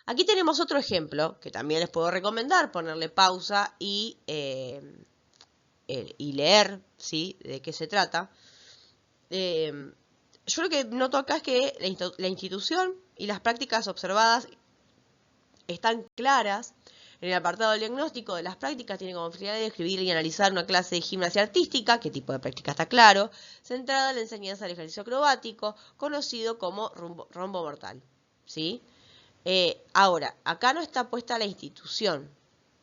Aquí tenemos otro ejemplo que también les puedo recomendar, ponerle pausa y leer, ¿sí? De qué se trata. Yo lo que noto acá es que la institución y las prácticas observadas están claras. En el apartado del diagnóstico de las prácticas tiene como finalidad escribir y analizar una clase de gimnasia artística, qué tipo de práctica está claro, centrada en la enseñanza del ejercicio acrobático, conocido como rombo mortal. ¿Sí? Ahora, acá no está puesta la institución.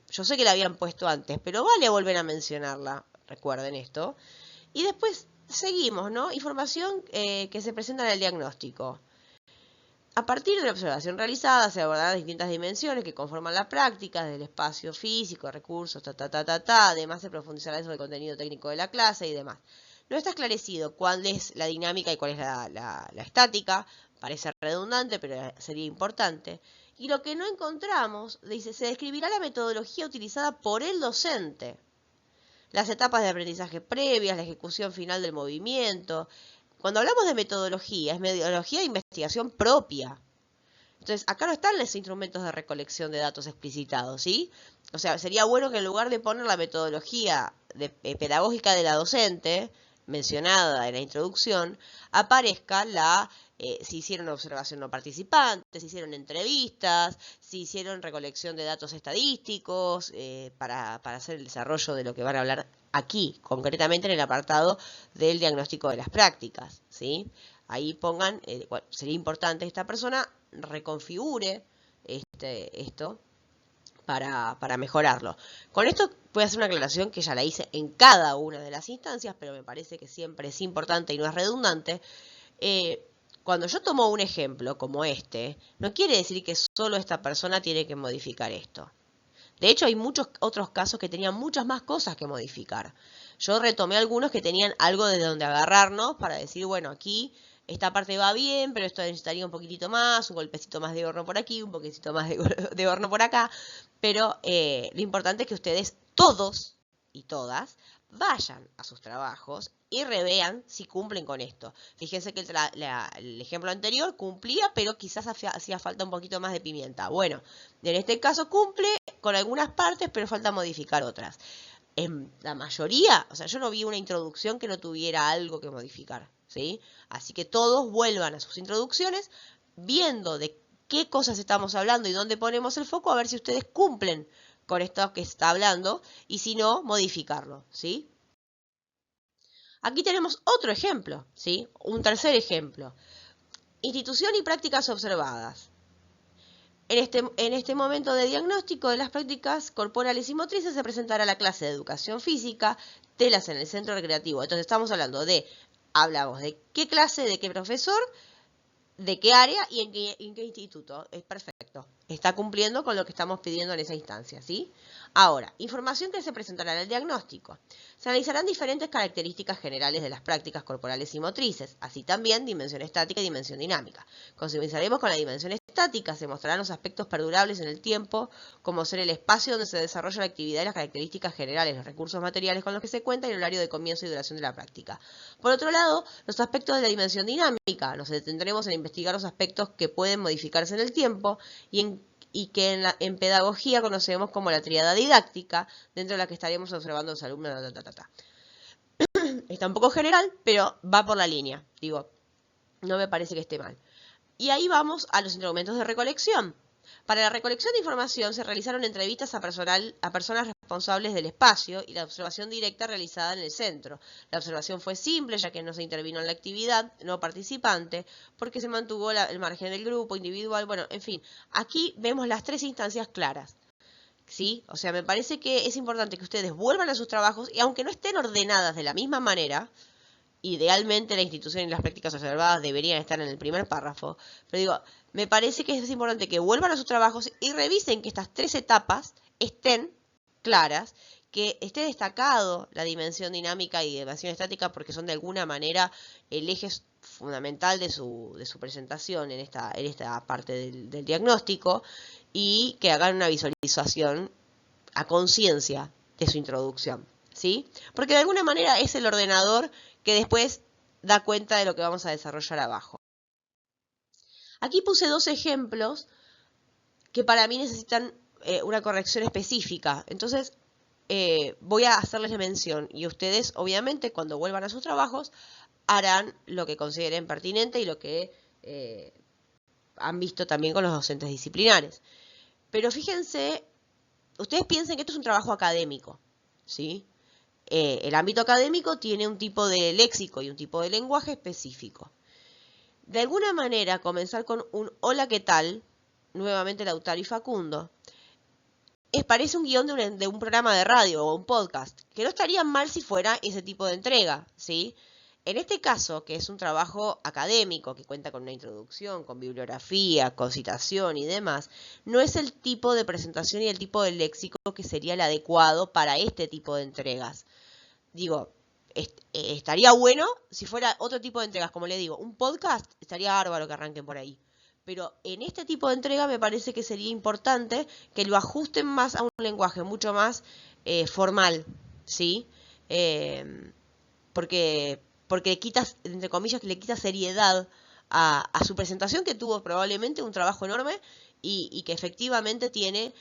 Yo sé que la habían puesto antes, pero vale volver a mencionarla. Recuerden esto. Y después seguimos, ¿no? Información que se presenta en el diagnóstico. A partir de la observación realizada se abordarán distintas dimensiones que conforman las prácticas del espacio físico, recursos, además se profundizará sobre el contenido técnico de la clase y demás. No está esclarecido cuál es la dinámica y cuál es la estática, parece redundante, pero sería importante. Y lo que no encontramos, dice, se describirá la metodología utilizada por el docente, las etapas de aprendizaje previas, la ejecución final del movimiento. Cuando hablamos de metodología, es metodología de investigación propia. Entonces, acá no están los instrumentos de recolección de datos explicitados, ¿sí? O sea, sería bueno que en lugar de poner la metodología pedagógica de la docente, mencionada en la introducción, aparezca si hicieron observación no participante, si hicieron entrevistas, si hicieron recolección de datos estadísticos, para hacer el desarrollo de lo que van a hablar aquí, concretamente en el apartado del diagnóstico de las prácticas, ¿sí? Ahí pongan, sería importante que esta persona reconfigure esto para mejorarlo. Con esto voy a hacer una aclaración que ya la hice en cada una de las instancias, pero me parece que siempre es importante y no es redundante. Cuando yo tomo un ejemplo como este, no quiere decir que solo esta persona tiene que modificar esto. De hecho, hay muchos otros casos que tenían muchas más cosas que modificar. Yo retomé algunos que tenían algo de donde agarrarnos para decir, bueno, aquí esta parte va bien, pero esto necesitaría un poquitito más, un golpecito más de horno por aquí, un poquitito más de horno por acá. Pero lo importante es que ustedes, todos y todas, vayan a sus trabajos y revean si cumplen con esto. Fíjense que el ejemplo anterior cumplía, pero quizás hacía falta un poquito más de pimienta. Bueno, en este caso cumple con algunas partes, pero falta modificar otras. En la mayoría, o sea, yo no vi una introducción que no tuviera algo que modificar, ¿sí? Así que todos vuelvan a sus introducciones, viendo de qué cosas estamos hablando y dónde ponemos el foco, a ver si ustedes cumplen con esto que está hablando, y si no, modificarlo, ¿sí? Aquí tenemos otro ejemplo, ¿sí? Un tercer ejemplo. Institución y prácticas observadas. En este momento de diagnóstico de las prácticas corporales y motrices se presentará la clase de educación física, telas en el centro recreativo. Entonces estamos hablamos de qué clase, de qué profesor, de qué área y en qué instituto. Es perfecto. Está cumpliendo con lo que estamos pidiendo en esa instancia, ¿sí? Ahora, información que se presentará en el diagnóstico. Se analizarán diferentes características generales de las prácticas corporales y motrices, así también dimensión estática y dimensión dinámica. Comenzaremos con la dimensión estática, se mostrarán los aspectos perdurables en el tiempo, como ser el espacio donde se desarrolla la actividad y las características generales, los recursos materiales con los que se cuenta y el horario de comienzo y duración de la práctica. Por otro lado, los aspectos de la dimensión dinámica, nos detendremos en investigar los aspectos que pueden modificarse en el tiempo y que en pedagogía conocemos como la tríada didáctica, dentro de la que estaremos observando a los alumnos. Está un poco general, pero va por la línea. Digo, no me parece que esté mal. Y ahí vamos a los instrumentos de recolección. Para la recolección de información se realizaron entrevistas a personas responsables del espacio y la observación directa realizada en el centro. La observación fue simple, ya que no se intervino en la actividad no participante, porque se mantuvo el margen del grupo individual. Bueno, en fin, aquí vemos las tres instancias claras. ¿Sí? O sea, me parece que es importante que ustedes vuelvan a sus trabajos y aunque no estén ordenadas de la misma manera, idealmente la institución y las prácticas observadas deberían estar en el primer párrafo, pero digo, me parece que es importante que vuelvan a sus trabajos y revisen que estas tres etapas estén claras, que esté destacado la dimensión dinámica y dimensión estática porque son de alguna manera el eje fundamental de su presentación en esta parte del diagnóstico, y que hagan una visualización a conciencia de su introducción, ¿sí? Porque de alguna manera es el ordenador que después da cuenta de lo que vamos a desarrollar abajo. Aquí puse dos ejemplos que para mí necesitan una corrección específica. Entonces, voy a hacerles la mención y ustedes, obviamente, cuando vuelvan a sus trabajos, harán lo que consideren pertinente y lo que han visto también con los docentes disciplinares. Pero fíjense, ustedes piensen que esto es un trabajo académico, ¿sí? El ámbito académico tiene un tipo de léxico y un tipo de lenguaje específico. De alguna manera, comenzar con un hola, ¿qué tal? Nuevamente Lautaro y Facundo. Parece un guión de un programa de radio o un podcast, que no estaría mal si fuera ese tipo de entrega, ¿sí? En este caso, que es un trabajo académico, que cuenta con una introducción, con bibliografía, con citación y demás, no es el tipo de presentación y el tipo de léxico que sería el adecuado para este tipo de entregas. Digo, estaría bueno si fuera otro tipo de entregas, como le digo, un podcast, estaría bárbaro que arranquen por ahí. Pero en este tipo de entrega me parece que sería importante que lo ajusten más a un lenguaje mucho más formal, ¿sí? Porque quitas, entre comillas, le quita seriedad a su presentación, que tuvo probablemente un trabajo enorme y que efectivamente tiene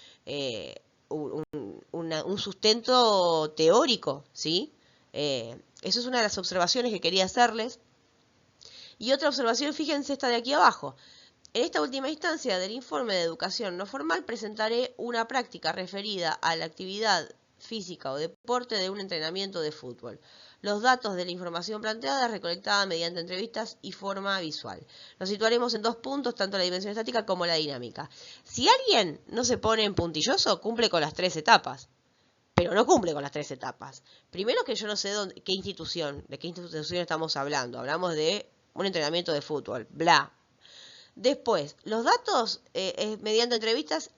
un sustento teórico, ¿sí? Eso es una de las observaciones que quería hacerles. Y otra observación, fíjense esta de aquí abajo. En esta última instancia del informe de educación no formal presentaré una práctica referida a la actividad física o deporte de un entrenamiento de fútbol. Los datos de la información planteada es recolectada mediante entrevistas y forma visual. Nos situaremos en 2 puntos, tanto la dimensión estática como la dinámica. Si alguien no se pone en puntilloso, cumple con las 3 etapas. Pero no cumple con las 3 etapas. Primero que yo no sé de qué institución estamos hablando. Hablamos de un entrenamiento de fútbol, bla. Después, los datos mediante entrevistas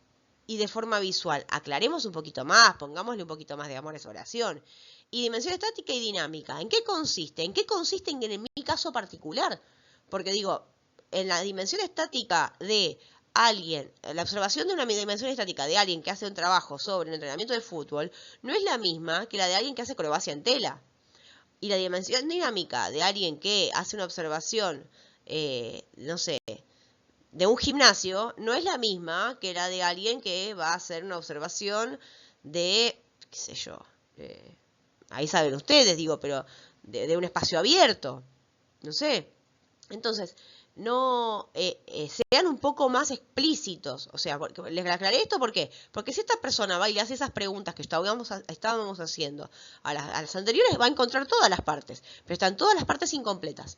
y de forma visual. Aclaremos un poquito más, pongámosle un poquito más de amor a esa oración. Y dimensión estática y dinámica. ¿En qué consiste? ¿En qué consiste en mi caso particular? Porque digo, en la dimensión estática de alguien, la observación de una dimensión estática de alguien que hace un trabajo sobre un entrenamiento de fútbol no es la misma que la de alguien que hace acrobacia en tela. Y la dimensión dinámica de alguien que hace una observación, no sé, de un gimnasio no es la misma que la de alguien que va a hacer una observación de, qué sé yo, ahí saben ustedes, digo, pero de un espacio abierto, no sé. Entonces, no sean un poco más explícitos. O sea, les aclaré esto, ¿por qué? Porque si esta persona va y le hace esas preguntas que estábamos haciendo a las anteriores, va a encontrar todas las partes, pero están todas las partes incompletas.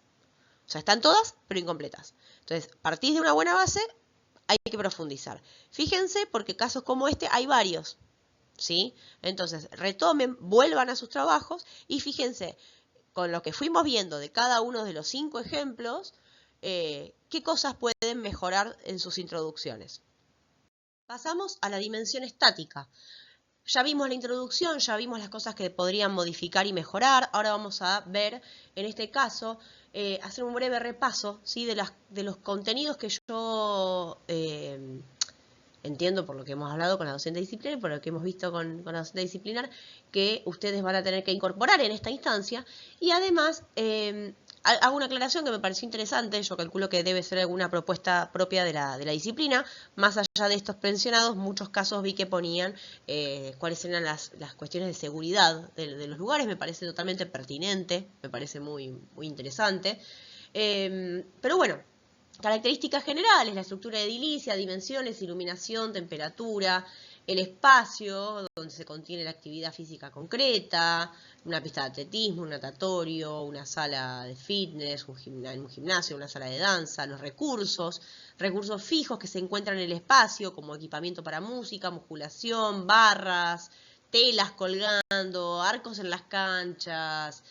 O sea, están todas, pero incompletas. Entonces, partís de una buena base, hay que profundizar. Fíjense, porque casos como este hay varios, ¿sí? Entonces, retomen, vuelvan a sus trabajos y fíjense, con lo que fuimos viendo de cada uno de los 5 ejemplos, qué cosas pueden mejorar en sus introducciones. Pasamos a la dimensión estática. Ya vimos la introducción, ya vimos las cosas que podrían modificar y mejorar. Ahora vamos a ver, en este caso, hacer un breve repaso, ¿sí? de los contenidos que yo entiendo por lo que hemos hablado con la docente disciplinar y por lo que hemos visto con la docente disciplinar, que ustedes van a tener que incorporar en esta instancia. Y además, hago una aclaración que me pareció interesante. Yo calculo que debe ser alguna propuesta propia de la disciplina. Más allá de estos mencionados, muchos casos vi que ponían cuáles eran las cuestiones de seguridad de los lugares. Me parece totalmente pertinente, me parece muy, muy interesante. Pero bueno, características generales: la estructura edilicia, dimensiones, iluminación, temperatura, el espacio donde se contiene la actividad física concreta, una pista de atletismo, un natatorio, una sala de fitness, un gimnasio, una sala de danza, los recursos fijos que se encuentran en el espacio, como equipamiento para música, musculación, barras, telas colgando, arcos en las canchas,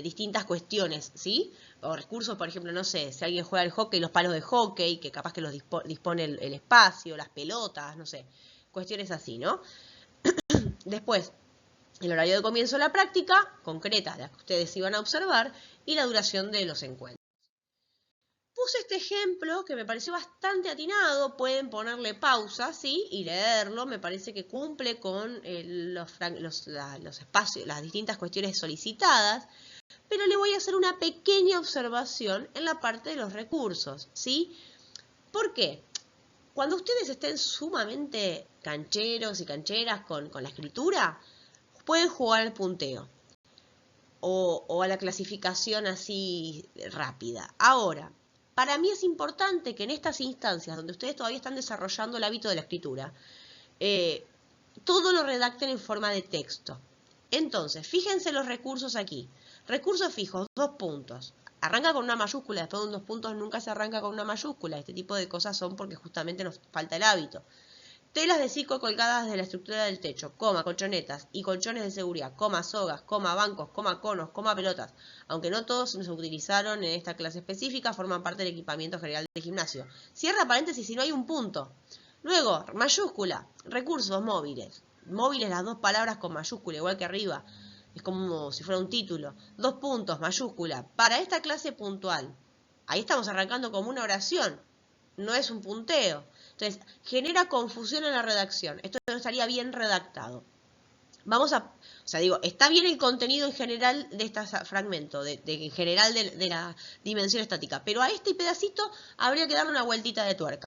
distintas cuestiones, ¿sí? O recursos, por ejemplo, no sé, si alguien juega al hockey, los palos de hockey, que capaz que los dispone el espacio, las pelotas, no sé, cuestiones así, ¿no? Después, el horario de comienzo de la práctica, concreta, la que ustedes iban a observar, y la duración de los encuentros. Puse este ejemplo que me pareció bastante atinado, pueden ponerle pausa, ¿sí? Y leerlo, me parece que cumple con los espacios, las distintas cuestiones solicitadas. Pero le voy a hacer una pequeña observación en la parte de los recursos, ¿sí? ¿Por qué? cuando ustedes estén sumamente cancheros y cancheras con la escritura, pueden jugar al punteo o a la clasificación así rápida. Ahora, para mí es importante que en estas instancias donde ustedes todavía están desarrollando el hábito de la escritura, todo lo redacten en forma de texto. Entonces, fíjense los recursos aquí. Recursos fijos, 2 puntos. Arranca con una mayúscula, después de 2 puntos nunca se arranca con una mayúscula. Este tipo de cosas son porque justamente nos falta el hábito. Telas de circo colgadas de la estructura del techo, coma, colchonetas y colchones de seguridad, coma, sogas, coma, bancos, coma, conos, coma, pelotas. Aunque no todos se utilizaron en esta clase específica, forman parte del equipamiento general de gimnasio. Cierra paréntesis si no hay un punto. Luego, mayúscula, recursos móviles. Móviles las 2 palabras con mayúscula, igual que arriba. Es como si fuera un título. 2 puntos, mayúscula. Para esta clase puntual. Ahí estamos arrancando como una oración. No es un punteo. Entonces, genera confusión en la redacción. Esto no estaría bien redactado. Está bien el contenido en general de este fragmento, en general de la dimensión estática, pero a este pedacito habría que darle una vueltita de tuerca.